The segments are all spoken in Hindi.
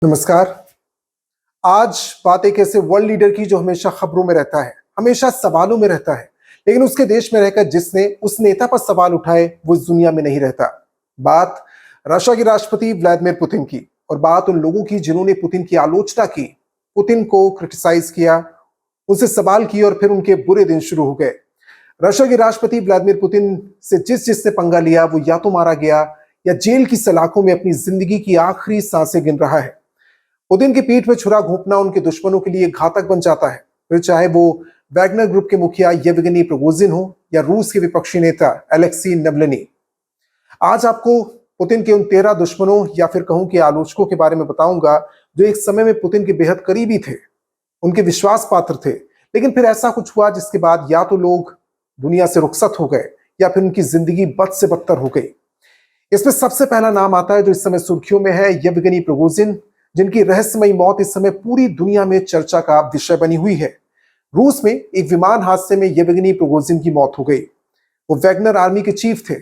नमस्कार। आज बात एक ऐसे वर्ल्ड लीडर की जो हमेशा खबरों में रहता है, हमेशा सवालों में रहता है, लेकिन उसके देश में रहकर जिसने उस नेता पर सवाल उठाए वो इस दुनिया में नहीं रहता। बात रशिया के राष्ट्रपति व्लादिमीर पुतिन की, और बात उन लोगों की जिन्होंने पुतिन की आलोचना की, पुतिन को क्रिटिसाइज किया, उनसे सवाल किए और फिर उनके बुरे दिन शुरू हो गए। रशिया के राष्ट्रपति व्लादिमीर पुतिन से जिसने पंगा लिया वो या तो मारा गया या जेल की सलाखों में अपनी जिंदगी की आखिरी सांसें गिन रहा है। पुतिन की पीठ में छुरा घोंपना उनके दुश्मनों के लिए घातक बन जाता है, फिर चाहे वो वैगनर ग्रुप के मुखिया येवगेनी प्रिगोजिन हो या रूस के विपक्षी नेता अलेक्सी नवलनी। आज आपको पुतिन के उन 13 दुश्मनों या फिर कहूं कि आलोचकों के बारे में बताऊंगा जो एक समय में पुतिन के बेहद करीबी थे, उनके विश्वास पात्र थे, लेकिन फिर ऐसा कुछ हुआ जिसके बाद या तो लोग दुनिया से रुखसत हो गए या फिर उनकी जिंदगी बद से बदतर हो गई। इसमें सबसे पहला नाम आता है जो इस समय सुर्खियों में है, येवगेनी प्रिगोजिन, जिनकी रहस्यमयी मौत इस समय पूरी दुनिया में चर्चा का विषय बनी हुई है। रूस में एक विमान हादसे में येवगेनी प्रिगोजिन की मौत हो गई। वो वैगनर आर्मी के चीफ थे।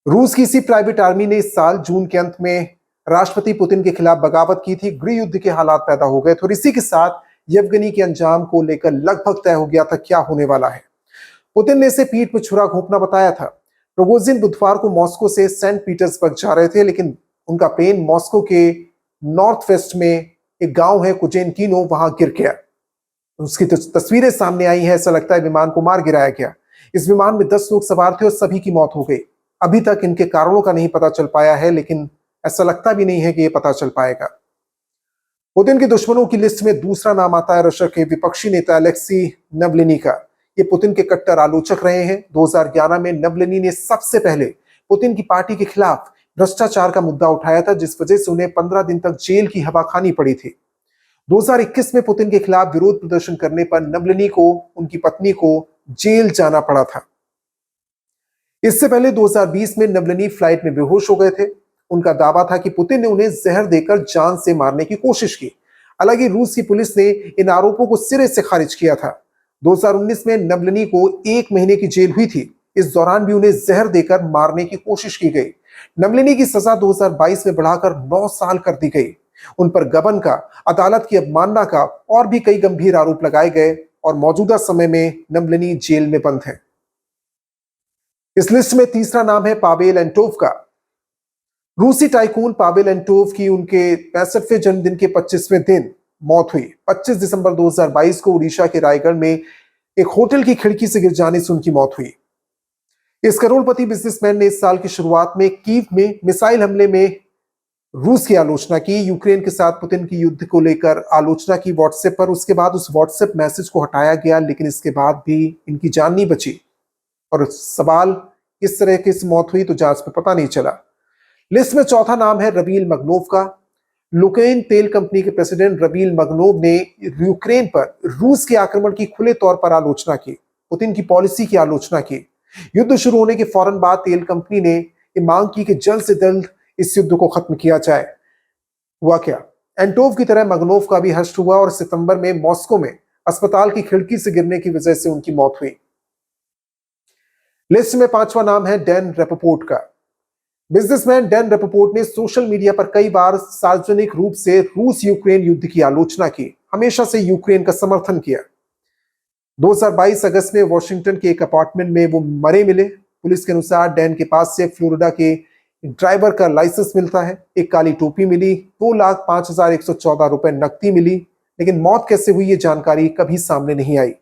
रूस की इसी प्राइवेट आर्मी ने इस साल जून के अंत में राष्ट्रपति पुतिन के खिलाफ बगावत की थी। गृह युद्ध के हालात पैदा हो गए थे और इसी के साथ येवगेनी के अंजाम को लेकर लगभग तय हो गया था क्या होने वाला है। पुतिन ने इसे पीठ में छुरा घोंपना बताया था। प्रिगोजिन बुधवार को मॉस्को से सेंट पीटर्सबर्ग जा रहे थे, लेकिन उनका प्लेन मॉस्को के नॉर्थ वेस्ट में एक गांव है कुचेनकिनो, वहां गिर गया। उसकी तस्वीरें सामने आई है, ऐसा लगता है विमान को मार गिराया गया। इस विमान में 10 लोग सवार थे और सभी की मौत हो गई। अभी तक इनके कारणों का नहीं पता चल पाया है, लेकिन ऐसा लगता भी नहीं है कि यह पता चल पाएगा। पुतिन के दुश्मनों की लिस्ट में दूसरा नाम आता है रशिया के विपक्षी नेता अलेक्सी नवलिनी का। ये पुतिन के कट्टर आलोचक रहे हैं। 2011 में नवलिनी ने सबसे पहले पुतिन की पार्टी के खिलाफ भ्रष्टाचार का मुद्दा उठाया था, जिस वजह से उन्हें 15 दिन तक जेल की हवा खानी पड़ी थी। 2021 में पुतिन के खिलाफ विरोध प्रदर्शन करने पर नवलिनी को, उनकी पत्नी को जेल जाना पड़ा था। इससे पहले 2020 में नवलिनी फ्लाइट में बेहोश हो गए थे। उनका दावा था कि पुतिन ने उन्हें जहर देकर जान से मारने की कोशिश की। हालांकि रूस की पुलिस ने इन आरोपों को सिरे से खारिज किया था। 2019 में नवलिनी को 1 महीने की जेल हुई थी। इस दौरान भी उन्हें जहर देकर मारने की कोशिश की गई। नवलिनी की सजा 2022 में बढ़ाकर 9 साल कर दी गई। उन पर गबन का, अदालत की अवमानना का और भी कई गंभीर आरोप लगाए गए और मौजूदा समय में नवलिनी जेल में बंद है। इस लिस्ट में तीसरा नाम है पावेल एंटोव का। रूसी टाइकून पावेल एंटोव की उनके 65वें जन्मदिन के 25वें दिन मौत हुई। 25 दिसंबर 2022 को उड़ीसा के रायगढ़ में एक होटल की खिड़की से गिर जाने से उनकी मौत हुई। इस करोड़पति बिजनेसमैन ने इस साल की शुरुआत में कीव में मिसाइल हमले में रूस की आलोचना की। यूक्रेन के साथ पुतिन की युद्ध को लेकर आलोचना की व्हाट्सएप पर। उसके बाद उस व्हाट्सएप मैसेज को हटाया गया, लेकिन इसके बाद भी इनकी जान नहीं बची। और सवाल किस तरह की इस मौत हुई तो जांच में पता नहीं चला। लिस्ट में चौथा नाम है रबील मगनोव का। लुकेन तेल कंपनी के प्रेसिडेंट रबील मगनोव ने यूक्रेन पर रूस के आक्रमण की खुले तौर पर आलोचना की, पुतिन की पॉलिसी की आलोचना की। युद्ध शुरू होने के फौरन बाद तेल कंपनी ने ये मांग की कि जल्द से जल्द इस युद्ध को खत्म किया जाए। हुआ क्या? एंटोव की तरह मगनोव का भी हश्र हुआ और सितंबर में मॉस्को में अस्पताल की खिड़की से गिरने की वजह से उनकी मौत हुई। लिस्ट में पांचवा नाम है डैन रेपोर्ट का। बिजनेसमैन डैन रेपोर्ट ने सोशल मीडिया पर कई बार सार्वजनिक रूप से रूस यूक्रेन युद्ध की आलोचना की, हमेशा से यूक्रेन का समर्थन किया। 2022 अगस्त में वॉशिंगटन के एक अपार्टमेंट में वो मरे मिले। पुलिस के अनुसार डैन के पास से फ्लोरिडा के ड्राइवर का लाइसेंस मिलता है, एक काली टोपी मिली, 2,05,114 रुपए नकदी मिली, लेकिन मौत कैसे हुई ये जानकारी कभी सामने नहीं आई।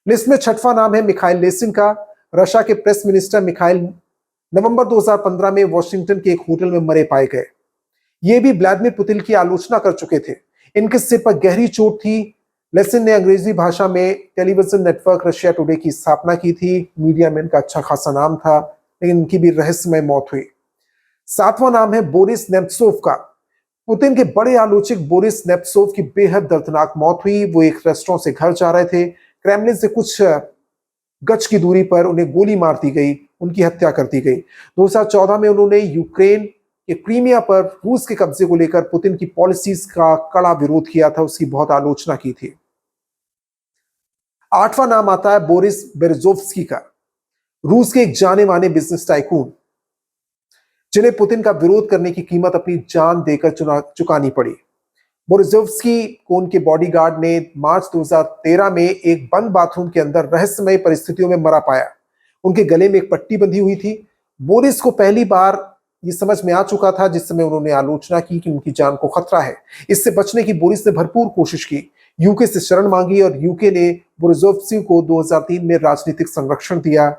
लिस्ट में छठवां नाम है मिखाइल लेसिन का। रशिया के प्रेस मिनिस्टर मिखाइल नवंबर 2015 में वॉशिंगटन के एक होटल में मरे पाए गए। ये भी व्लादिमीर पुतिन की आलोचना कर चुके थे। इनके सिर पर गहरी चोट थी। लेसिन ने अंग्रेजी भाषा में टेलीविजन नेटवर्क रशिया टुडे की स्थापना की थी। मीडिया में इनका अच्छा खासा नाम था, लेकिन इनकी भी रहस्यमय मौत हुई। सातवां नाम है बोरिस नेमत्सोव का। पुतिन के बड़े आलोचक बोरिस नेमत्सोव की बेहद दर्दनाक मौत हुई। वो एक रेस्टोरेंट से घर जा रहे थे। क्रेमलिन से कुछ गज की दूरी पर उन्हें गोली मार दी गई, उनकी हत्या कर दी गई। 2014 में उन्होंने यूक्रेन के क्रीमिया पर रूस के कब्जे को लेकर पुतिन की पॉलिसीज का कड़ा विरोध किया था, उसकी बहुत आलोचना की थी। आठवां नाम आता है बोरिस बेरजोव्स्की का। रूस के एक जाने माने बिजनेस टाइकून, जिन्हें पुतिन का विरोध करने की कीमत अपनी जान देकर चुकानी पड़ी। बोरिसोव्स्की को उनके बॉडीगार्ड ने मार्च 2013 में एक बंद बाथरूम के अंदर रहस्यमय परिस्थितियों में मरा पाया। उनके गले में एक पट्टी बंधी हुई थी। बोरिस को पहली बार ये समझ में आ चुका था जिस समय उन्होंने आलोचना की कि उनकी जान को खतरा है। इससे बचने की बोरिस ने भरपूर कोशिश की, यूके से शरण मांगी और यूके ने बोरिसोव्स्की को 2003 में राजनीतिक संरक्षण दिया,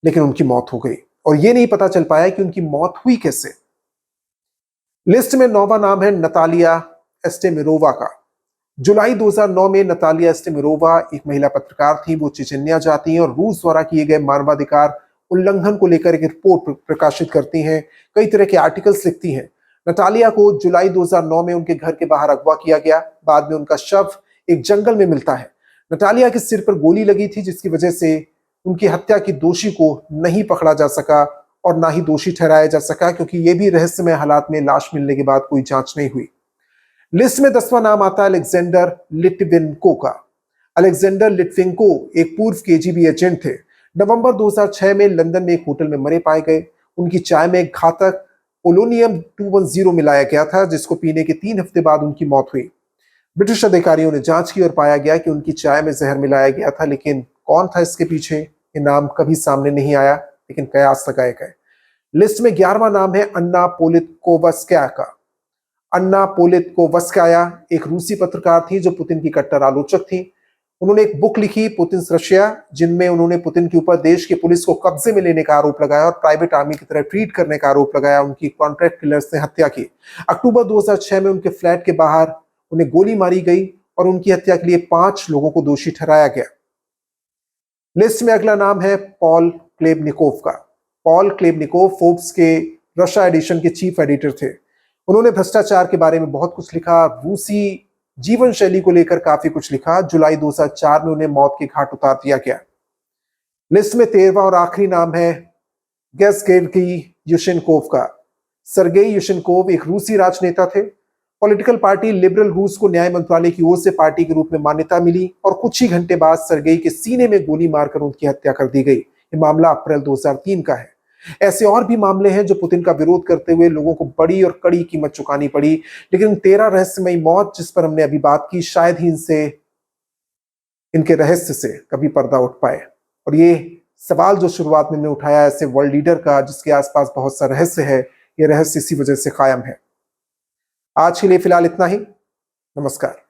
लेकिन उनकी मौत हो गई और ये नहीं पता चल पाया कि उनकी मौत हुई कैसे। लिस्ट में 9वां नाम है नतालिया एस्टेमिरोवा का। जुलाई 2009 में नतालिया एस्टेमिरोवा एक महिला पत्रकार थी। वो चेचन्या जाती हैं और रूस द्वारा किए गए मानवाधिकार उल्लंघन को लेकर एक रिपोर्ट प्रकाशित करती हैं, कई तरह के आर्टिकल्स लिखती हैं। नतालिया को जुलाई 2009 में उनके घर के बाहर अगवा किया गया। बाद में उनका शव एक जंगल में मिलता है। नतालिया के सिर पर गोली लगी थी, जिसकी वजह से उनकी हत्या की दोषी को नहीं पकड़ा जा सका और ना ही दोषी ठहराया जा सका, क्योंकि यह भी रहस्यमय हालात में लाश मिलने के बाद कोई जांच नहीं हुई। लिस्ट में 10वां नाम आता है अलेक्जेंडर लिट्विनेंको का। अलेक्जेंडर लिट्विनेंको एक पूर्व केजीबी एजेंट थे। नवंबर 2006 में लंदन में एक होटल में मरे पाए गए। उनकी चाय में घातक पोलोनियम 210 मिलाया गया था, जिसको पीने के 3 हफ्ते बाद उनकी मौत हुई। ब्रिटिश अधिकारियों ने जांच की और पाया गया कि उनकी चाय में जहर मिलाया गया था, लेकिन कौन था इसके पीछे, ये नाम कभी सामने नहीं आया, लेकिन कयास लगाए गए। लिस्ट में 11वां नाम है अन्ना पोलितकोवस्काया का। अन्ना पोलितकोवस्काया एक रूसी पत्रकार थी जो पुतिन की कट्टर आलोचक थी। उन्होंने एक बुक लिखी, पुतिन्स रशिया, जिनमें उन्होंने पुतिन के ऊपर देश की पुलिस को कब्जे में लेने का आरोप लगाया और प्राइवेट आर्मी की तरह ट्रीट करने का आरोप लगाया। उनकी कॉन्ट्रैक्ट किलर्स ने हत्या की। अक्टूबर 2006 में उनके फ्लैट के बाहर उन्हें गोली मारी गई और उनकी हत्या के लिए 5 लोगों को दोषी ठहराया गया। लिस्ट में अगला नाम है पॉल क्लेबनिकोव का। पॉल क्लेबनिकोव फोर्ब्स के रशिया एडिशन के चीफ एडिटर थे। उन्होंने भ्रष्टाचार के बारे में बहुत कुछ लिखा, रूसी जीवन शैली को लेकर काफी कुछ लिखा। जुलाई 2004 में उन्हें मौत के घाट उतार दिया गया। लिस्ट में 13वां और आखिरी नाम है गेर्गी युशेनकोव का। सरगेई युशेनकोव एक रूसी राजनेता थे। पॉलिटिकल पार्टी लिबरल रूस को न्याय मंत्रालय की ओर से पार्टी के रूप में मान्यता मिली और कुछ ही घंटे बाद सरगेई के सीने में गोली मारकर उनकी हत्या कर दी गई। ये मामला अप्रैल 2003 का है। ऐसे और भी मामले हैं जो पुतिन का विरोध करते हुए लोगों को बड़ी और कड़ी कीमत चुकानी पड़ी, लेकिन 13 रहस्यमयी मौत जिस पर हमने अभी बात की, शायद ही इनके रहस्य से कभी पर्दा उठ पाए। और ये सवाल जो शुरुआत में हमने उठाया ऐसे वर्ल्ड लीडर का जिसके आसपास बहुत सा रहस्य है, ये रहस्य इसी वजह से कायम है। आज के लिए फिलहाल इतना ही। नमस्कार।